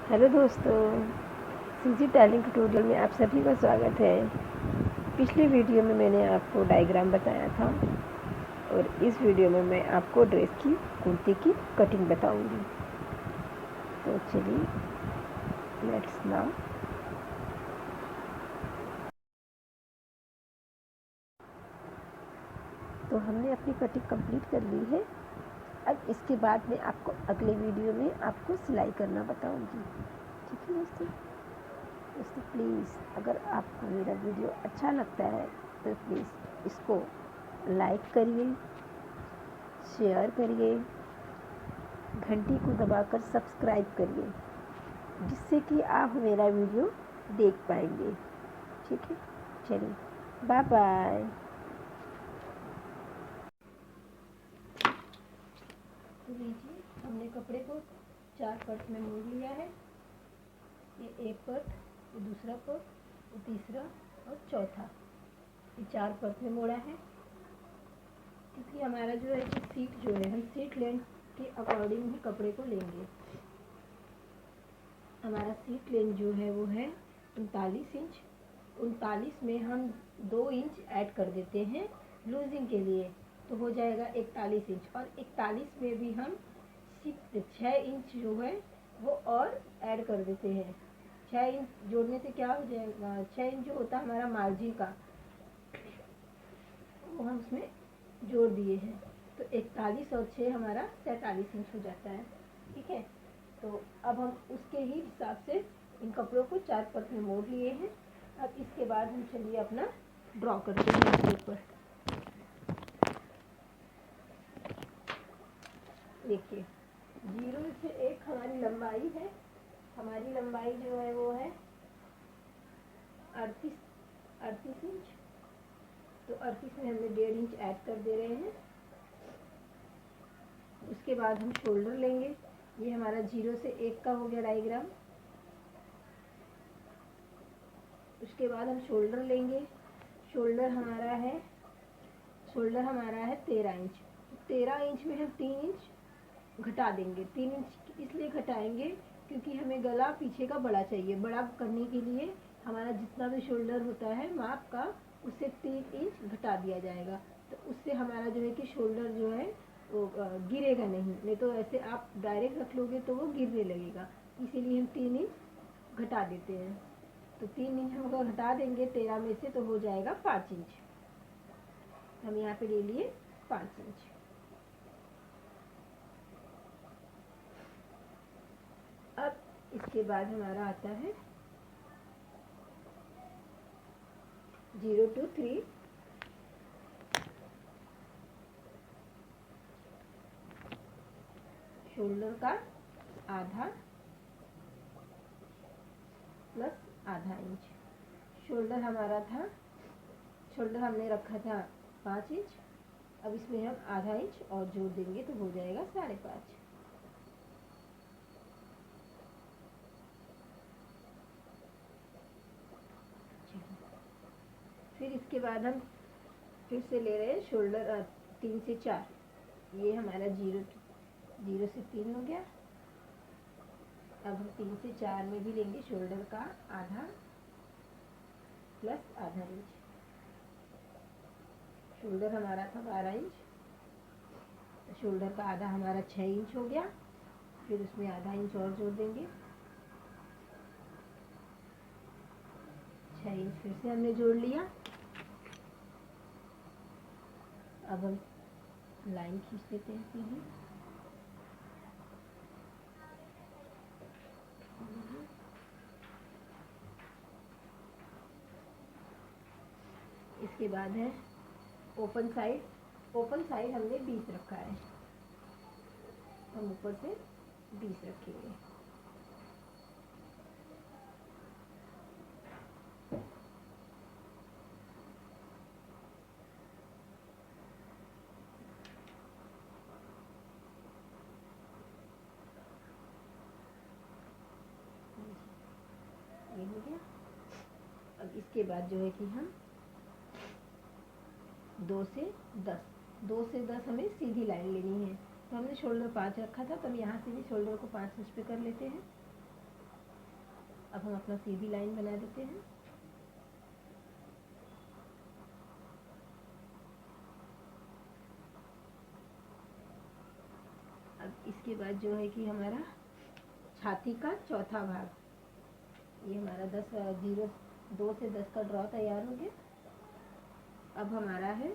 Hello दोस्तों, CG talent tutorial में आप सभी का स्वागत है। पिछले वीडियो में मैंने आपको डायग्राम बताया था और इस वीडियो में मैं आपको ड्रेस की कुर्ती की कटिंग बताऊंगी। तो चलिए लेट्स नाउ। तो हमने अपनी कटिंग कंप्लीट कर ली है। अब इसके बाद मैं आपको अगले वीडियो में आपको सिलाई करना बताऊंगी। ठीक है दोस्तों प्लीज़ अगर आपको मेरा वीडियो अच्छा लगता है तो प्लीज़ इसको लाइक करिए, शेयर करिए, घंटी को दबाकर सब्सक्राइब करिए, जिससे कि आप मेरा वीडियो देख पाएंगे। ठीक है, चलिए बाय बाय। तो लीजिए, हमने कपड़े को 4 पार्ट में मोड़ लिया है। ये एक पार्ट, ये दूसरा पार्ट, ये तीसरा और चौथा, ये 4 पार्ट में मोड़ा है। क्योंकि हमारा जो है कि सीट जो है, हम सीट लेंथ के अकॉर्डिंग ही कपड़े को लेंगे। हमारा सीट लेंथ जो है वो है 39 इंच। 39 में हम 2 इंच ऐड कर देते हैं लूजिंग के लिए, तो हो जाएगा 41 इंच। और 41 में भी हम 6 इंच जो है वो और ऐड कर देते हैं। 6 इंच जोड़ने से क्या हो जाएगा, 6 इंच जो होता है हमारा मार्जिन का, वो हम उसमें जोड़ दिए हैं। तो 41 और 6 हमारा 43 इंच हो जाता है। ठीक है, तो अब हम उसके ही हिसाब से इन कपड़ों को 4 पार्ट में मोड़ लिए हैं। अब इसके बाद हम चलिए अपना ड्रॉ करते हैं इसके ऊपर। देखिए, 0 से 1 हमारी लंबाई है। हमारी लंबाई जो है वो है 38 इंच। तो 38 में हमने 1.5 इंच ऐड कर दे रहे हैं। उसके बाद हम शोल्डर लेंगे। ये हमारा 0 से 1 का हो गया डायग्राम। उसके बाद हम शोल्डर लेंगे। शोल्डर हमारा है 13 इंच। 13 इंच में हम 3 इंच घटा देंगे। 3 इंच इसलिए घटाएंगे क्योंकि हमें गला पीछे का बड़ा चाहिए। बड़ा करने के लिए हमारा जितना भी शोल्डर होता है माप का, उससे 3 इंच घटा दिया जाएगा। तो उससे हमारा जो है कि शोल्डर जो है वो गिरेगा नहीं तो ऐसे आप डायरेक्ट रख लोगे तो वो गिरने लगेगा। इसीलिए हम 3 इंच घटा देते हैं। तो 3 इंच हम अगर घटा देंगे 13 में से तो हो जाएगा 5 इंच। हम यहाँ पे ले लिए 5 इंच। अब इसके बाद हमारा आता है 0 to 3। शोल्डर का आधा प्लस आधा इंच। शोल्डर हमने रखा था 5 इंच। अब इसमें हम आधा इंच और जोड़ देंगे तो हो जाएगा 5.5। फिर इसके बाद हम फिर से ले रहे हैं शोल्डर 3 से 4। ये हमारा 0 से 3 हो गया। अब हम 3 से 4 में भी लेंगे शोल्डर का आधा प्लस आधा इंच। शोल्डर हमारा था 12 इंच। शोल्डर का आधा हमारा 6 इंच हो गया। फिर उसमें आधा इंच और जोड़ देंगे, 6 इंच फिर से हमने जोड़ लिया। अब हम लाइन खींच देते हैं सीधी। इसके बाद है ओपन साइड। ओपन साइड हमने 20 रखा है। हम ऊपर से 20 रखेंगे। ये हो गया। अब इसके बाद जो है कि हम 2 से 10 हमें सीधी लाइन लेनी है। तो हमने शोल्डर 5 रखा था, तो हम यहाँ से भी शोल्डर को 5 इंच पे कर लेते हैं। अब हम अपना सीधी लाइन बना देते हैं। अब इसके बाद जो है कि हमारा छाती का चौथा भाग, ये हमारा 2 से 10 का ड्रॉ तैयार हो गया। अब हमारा है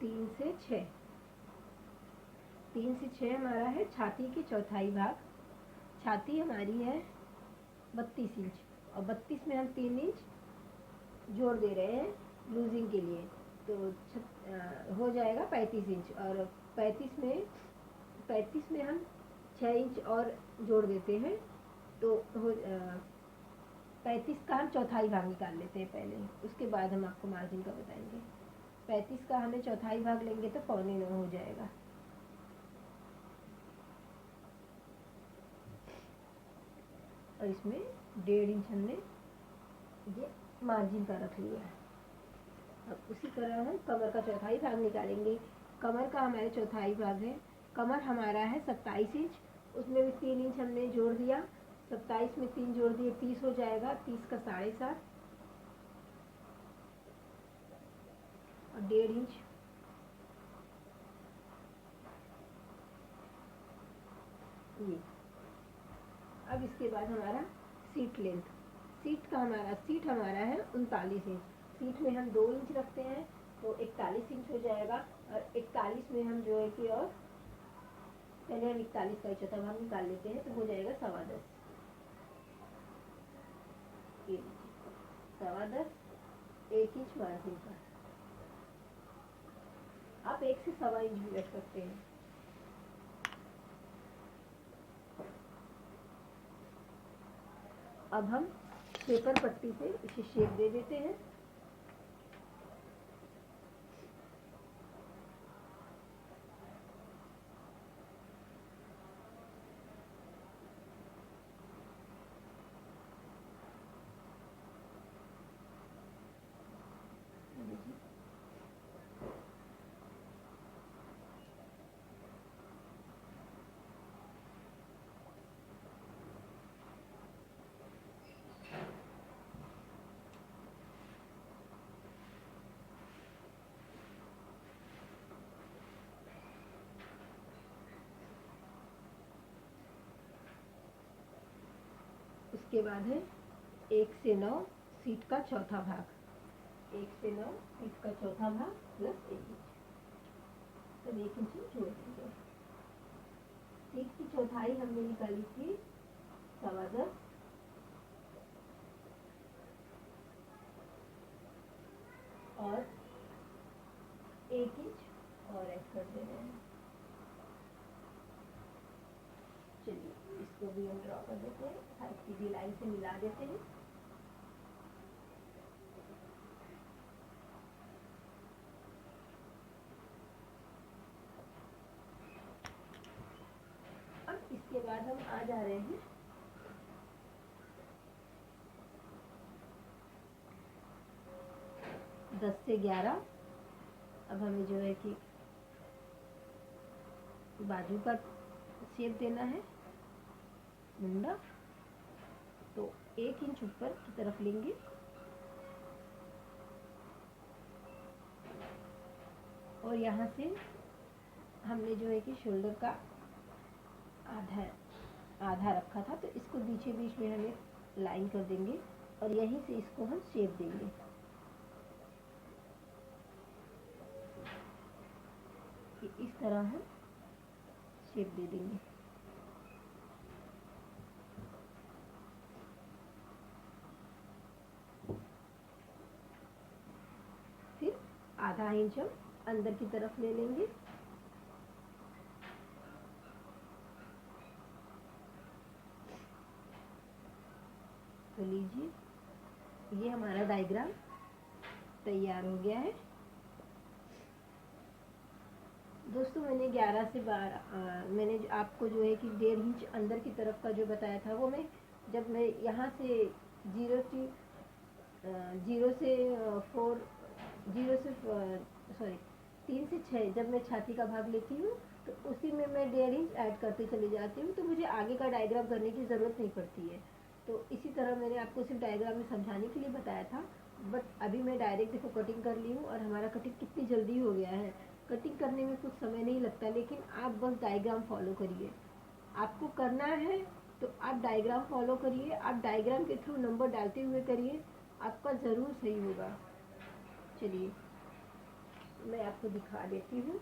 3 से 6, 3 से 6 हमारा है छाती की चौथाई भाग। छाती हमारी है 32 इंच और 32 में हम 3 इंच जोड़ दे रहे हैं लूजिंग के लिए, तो हो जाएगा 35 इंच। और 35 में हम 6 इंच और जोड़ देते हैं, तो 35 का हम चौथाई भाग निकाल लेते हैं पहले, उसके बाद हम आपको मार्जिन का बताएंगे। 35 का हमें चौथाई भाग लेंगे तो 8.25 हो जाएगा। और इसमें 1.5 इंच हमने ये मार्जिन का रख लिया है। अब उसी तरह हम कमर का चौथाई भाग निकालेंगे। कमर का हमारे चौथाई भाग है, कमर हमारा है 27 इंच, उसमें भी 3 इंच हमने जोड़ दिया, 27 में 3 जोड़ दिए 30 हो जाएगा, 30 का 7.5 और 1.5 इंच ये। अब इसके बाद हमारा सीट लेंथ, सीट हमारा है 39 इंच। सीट में हम 2 इंच रखते हैं तो 41 इंच हो जाएगा। और 41 में हम जो है कि और पहले हम 41 का चौथा भाग निकाल लेते हैं, तो हो जाएगा 10.25। ये 10.25, 1 इंच मार्जिन का। आप 1 से 1.25 इंच भी रख सकते हैं। अब हम पेपर पट्टी से इसे शेप दे देते हैं। उसके बाद है 1 से 9 सीट का चौथा भाग, 1 से 9 सीट का चौथा भाग प्लस 1 इंच, तब 1 इंच जोड़ देंगे। सीट की चौथाई हमने निकाली थी 10.25 और 1 इंच और ऐड कर दे रहे हैं। चलिए इसको भी हम ड्रॉ कर देते हैं, साइड की भी लाइन से मिला देते हैं। अब इसके बाद हम आ जा रहे हैं 10 से 11। अब हमें जो है कि बाजू का शेप देना है मुंडा, तो 1 इंच ऊपर की तरफ लेंगे और यहाँ से हमने जो है कि शोल्डर का आधा रखा था, तो इसको बीच में हमें लाइन कर देंगे और यहीं से इसको हम शेप देंगे। इस तरह हम शेप दे देंगे। फिर आधा इंच हम अंदर की तरफ ले लेंगे, तो लीजिए ये हमारा डायग्राम तैयार हो गया है। दोस्तों मैंने 11 से 12 मैंने आपको जो है कि 1.5 इंच अंदर की तरफ का जो बताया था, वो जब मैं यहाँ से 0 से 3 से 6 जब मैं छाती का भाग लेती हूँ तो उसी में मैं 1.5 इंच ऐड करते चली जाती हूँ, तो मुझे आगे का डायग्राम करने की ज़रूरत नहीं पड़ती है। तो इसी तरह मैंने आपको सिर्फ डायग्राम में समझाने के लिए बताया था, बट अभी मैं डायरेक्ट देखो कटिंग कर ली हूँ और हमारा कटिंग कितनी जल्दी हो गया है। कटिंग करने में कुछ समय नहीं लगता, लेकिन आप बस डायग्राम फॉलो करिए। आपको करना है तो आप डायग्राम फॉलो करिए, आप डायग्राम के थ्रू नंबर डालते हुए करिए, आपका ज़रूर सही होगा। चलिए मैं आपको दिखा देती हूँ।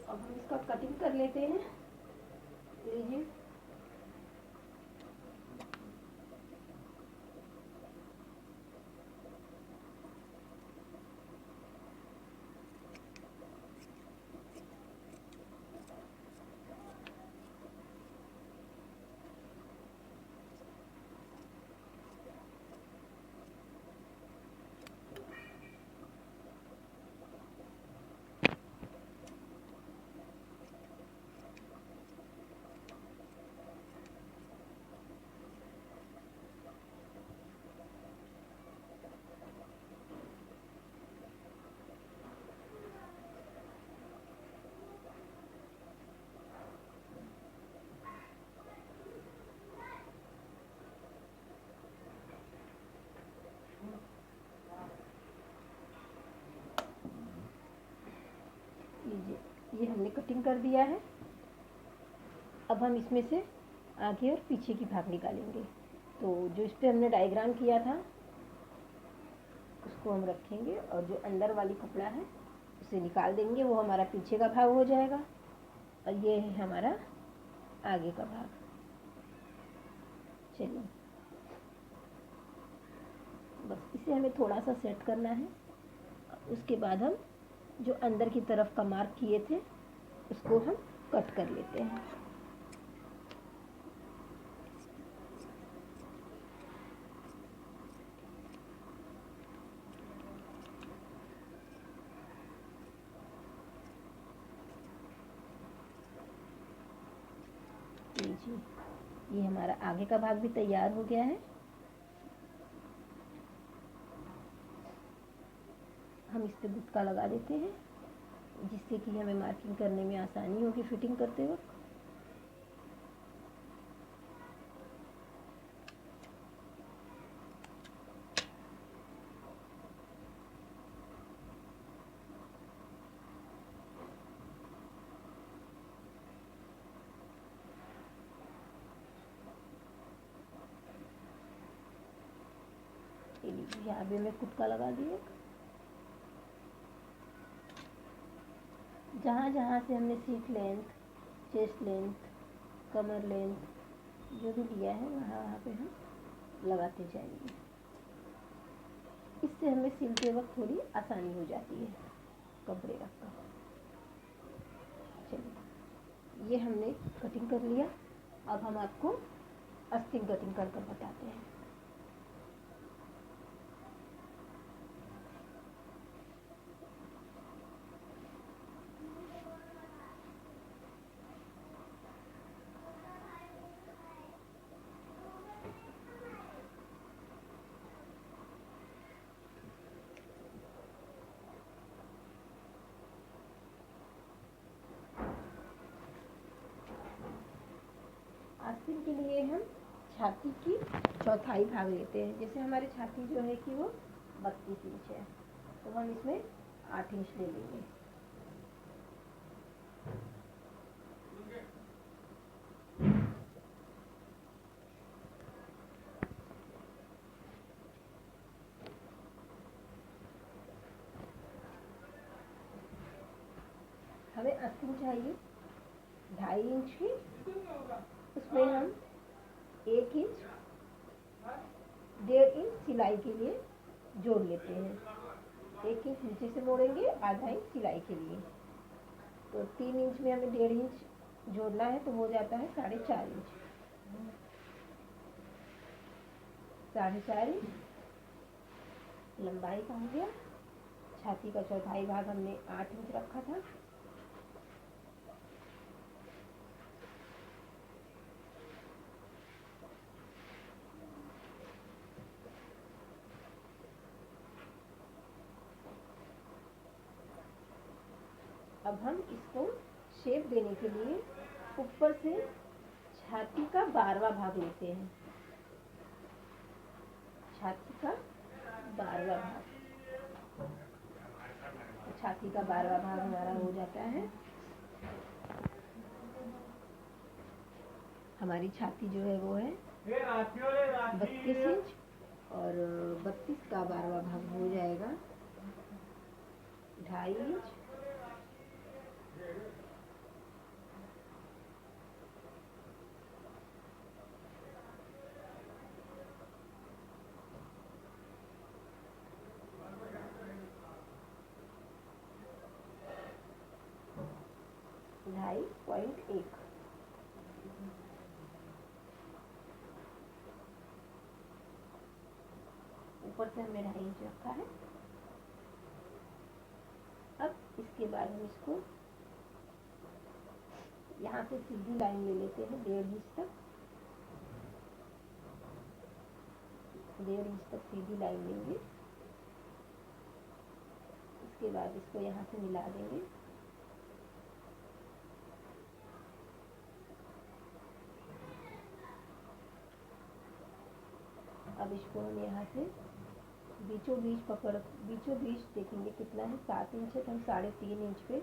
अब हम इसका कटिंग कर लेते हैं। लीजिए, लीजिए, ये हमने कटिंग कर दिया है। अब हम इसमें से आगे और पीछे की भाग निकालेंगे। तो जो इस पे हमने डायग्राम किया था उसको हम रखेंगे, और जो अंदर वाली कपड़ा है उसे निकाल देंगे, वो हमारा पीछे का भाग हो जाएगा। और ये है हमारा आगे का भाग। चलिए, बस इसे हमें थोड़ा सा सेट करना है। उसके बाद हम जो अंदर की तरफ का मार्क किए थे उसको हम कट कर लेते हैं। लीजिए, ये हमारा आगे का भाग भी तैयार हो गया है। हम इस पे गुटका लगा देते हैं, जिससे कि हमें मार्किंग करने में आसानी होगी फिटिंग करते वक्त। यहाँ पे मैं गुटका लगा दिए। जहाँ जहाँ से हमने सीट लेंथ, चेस्ट लेंथ, कमर लेंथ जो भी लिया है वहाँ वहाँ पे हम लगाते जाएंगे। इससे हमें सिलते वक्त थोड़ी आसानी हो जाती है कपड़े रखकर। चलिए, ये हमने कटिंग कर लिया। अब हम आपको अस्तीन कटिंग कर कर बताते हैं। आस्तीन के लिए हम छाती की चौथाई भाग लेते हैं। जैसे हमारी छाती जो है कि वो 32 इंच है, तो हम इसमें 8 इंच ले लेंगे। हमें आस्तीन चाहिए 2.5 इंच की। उसमें हम 1 इंच 1.5 इंच सिलाई के लिए जोड़ लेते हैं। 1 इंच नीचे से मोड़ेंगे, आधा इंच सिलाई के लिए। तो 3 इंच में हमें 1.5 इंच जोड़ना है, तो हो जाता है 4.5 इंच। 4.5 इंच लंबाई का हो गया। छाती का चौथाई भाग हमने 8 इंच रखा था। अब हम इसको शेप देने के लिए ऊपर से छाती का 12वां भाग लेते हैं। छाती का 12वां भाग, छाती का 12वां भाग हमारा हो जाता है। हमारी छाती जो है वो है 32 इंच, और 32 का 12वां भाग हो जाएगा 2.5 इंच। ढाई पॉइंट 1। ऊपर से हमने 2.5 इंच रखा है। अब इसके बाद हम इसको यहाँ से सीधी लाइन ले लेते हैं 1.5 इंच तक। 1.5 इंच तक सीधी लाइन लेंगे। इसके बाद इसको यहाँ से मिला देंगे। अब इसको हम यहाँ से बीचों बीच देखेंगे कितना है। 7 इंच है, तो हम 3.5 इंच पे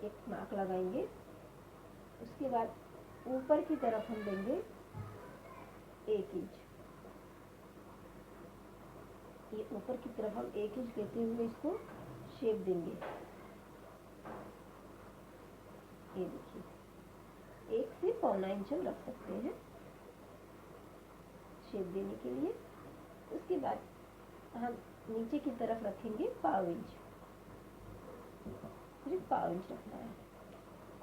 एक मार्क लगाएंगे। उसके बाद ऊपर की तरफ हम देंगे 1 इंच। ये ऊपर की तरफ हम 1 इंच देते हुए इसको शेप देंगे। ये देखिए 1 से 1.25 इंच हम रख सकते हैं शेप देने के लिए। उसके बाद हम नीचे की तरफ रखेंगे 1/4 इंच, सिर्फ 1/4 इंच रखना है।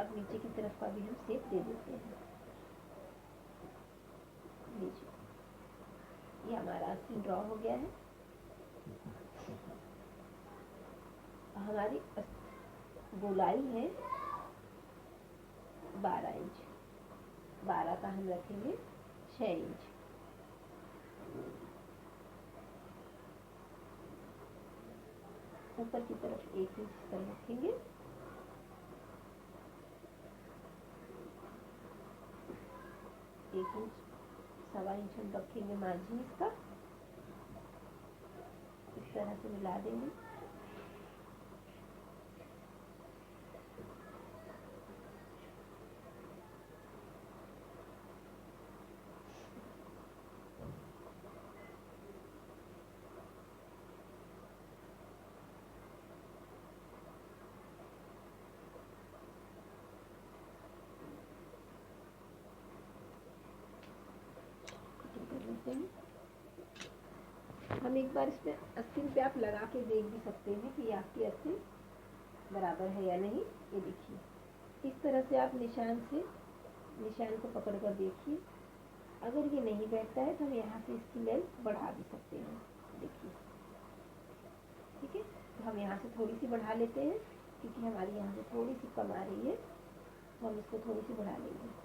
अब नीचे की तरफ का भी हम शेप दे देते हैं। नीचे ये हमारा आस्तीन ड्रॉ हो गया है। हमारी गोलाई है 12 इंच। 12 का हम रखेंगे 6 इंच। ऊपर की तरफ 1 इंच पर रखेंगे। एक इंच 1.25 इंच हम रखेंगे मार्जिन इसका। इस तरह से मिला देंगे। हम एक बार इसमें आस्तीन पे आप लगा के देख भी सकते हैं कि आपकी आस्तीन बराबर है या नहीं। ये देखिए इस तरह से आप निशान को पकड़ कर देखिए। अगर ये नहीं बैठता है तो हम यहाँ से इसकी लेंथ बढ़ा भी सकते हैं। देखिए ठीक है, तो हम यहाँ से थोड़ी सी बढ़ा लेते हैं क्योंकि हमारी यहाँ से थोड़ी सी कम आ रही है, तो हम इसको थोड़ी सी बढ़ा लेंगे।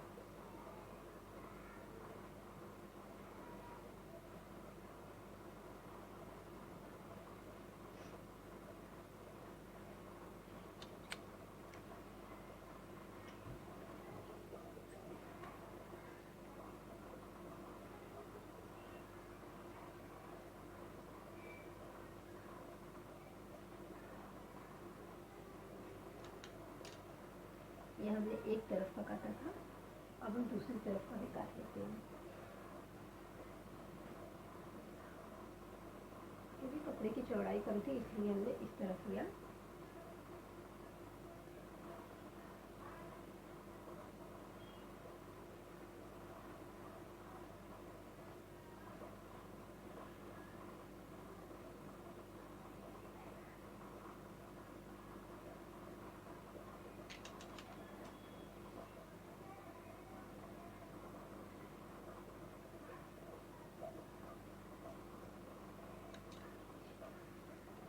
ये हमने एक तरफ का काटा था, अब हम दूसरी तरफ का भी काट लेते हैं। क्योंकि कपड़े की चौड़ाई कम थी इसलिए हमने इस तरफ लिया।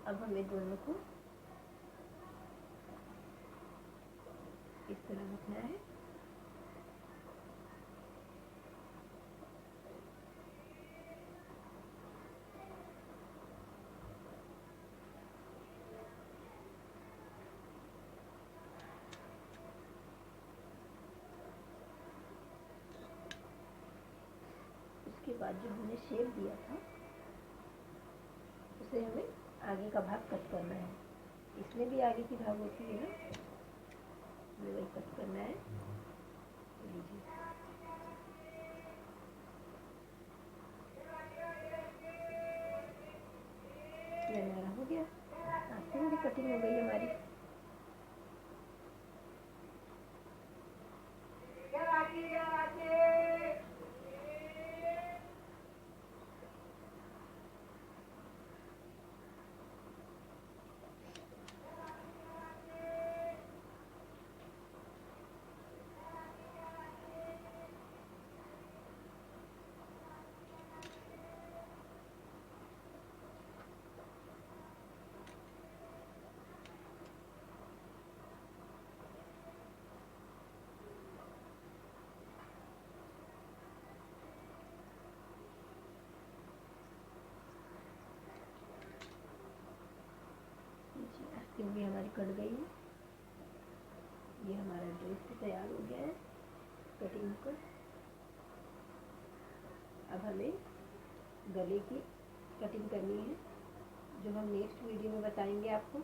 अब हमें दोनों को इस तरह रखना है। उसके बाद जो हमने शेप दिया था उसे हमें आगे का भाग कट करना है। इसमें भी आगे की भाग होती है ना, हमें वही कट करना है। लीजिए, ये हमारा हो गया। आस्तीन भी कटिंग हो गई हमारी। आस्तीन भी हमारी कट गई है। ये हमारा ड्रेस भी तैयार हो गया है कटिंग कर। अब हमें गले की कटिंग करनी है, जो हम नेक्स्ट वीडियो में बताएंगे आपको।